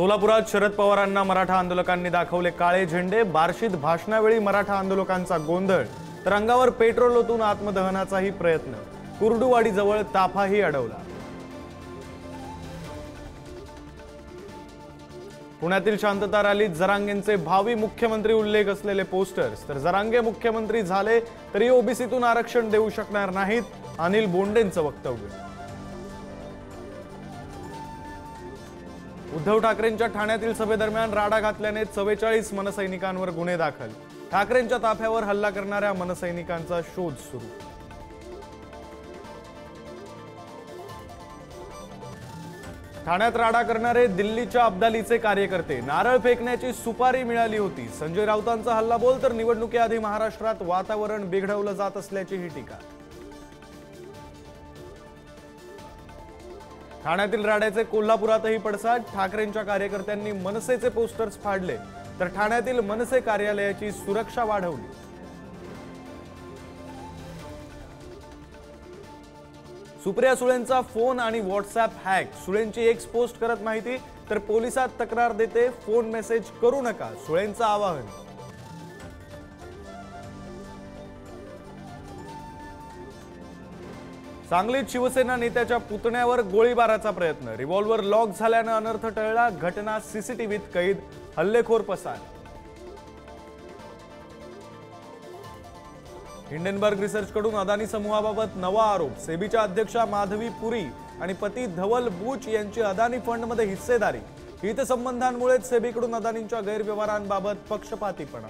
सोलापुरात शरद पवारांना मराठा आंदोलकांनी दाखवले काळे झेंडे। बार्शीत भाषणावेळी मराठा आंदोलकांचा गोंधळ, तर अंगावर पेट्रोल ओतून आत्मदहनाचाही प्रयत्न। कुर्डुवाडीजवळ ताफाही अडवला। पुण्यातील शांतता रॅलीत जरांगेंचे भावी मुख्यमंत्री उल्लेख असलेले पोस्टर्स, तर जरांगे मुख्यमंत्री झाले तरी ओबीसीतून आरक्षण देऊ शकणार नाहीत, अनिल बोंडेंचं वक्तव्य। उद्धव ठाकरेंच्या ठाण्यातील सभेदरम्यान राडा घातल्याने 44 मनसैनिकांवर गुन्हे दाखल। ठाकरेंच्या ताफ्यावर हल्ला करणाऱ्या मनसैनिकांचा शोध सुरू। ठाण्यात राडा करणारे दिल्लीच्या अब्दालीचे कार्यकर्ते, नारळ फेकण्याची सुपारी मिळाली होती। संजय राऊतांचा हल्लाबोल, तर निवडणुकीआधी महाराष्ट्रात वातावरण बिघडवलं जात असल्याची ही टीका। ठाण्यातील राड्याचे कोल्हापुरातही पडसाद। ठाकरेंच्या कार्यकर्त्यांनी मनसेचे पोस्टर्स फाडले, तर ठाण्यातील मनसे कार्यालयाची सुरक्षा वाढवली। सुप्रिया सुळेंचा फोन आणि व्हॉट्सअॅप हॅक, सुळेंची एक्स पोस्ट करत माहिती, तर पोलिसात तक्रार देते, फोन मेसेज करू नका, सुळेंचं आवाहन। सांगलीत शिवसेना नेत्याच्या पुतण्यावर गोळीबाराचा प्रयत्न, रिव्हॉल्वर लॉक झाल्यानं अनर्थ टळला, घटना सीसीटीव्हीत कैद, हल्लेखोर पसार। हिंडनबर्ग रिसर्चकडून अदानी समूहाबाबत नवा आरोप, सेबीच्या अध्यक्षा माधवी पुरी आणि पती धवल बूच यांची अदानी फंडमध्ये हिस्सेदारी, हितसंबंधांमुळेच सेबीकडून अदानींच्या गैरव्यवहारांबाबत पक्षपातीपणा।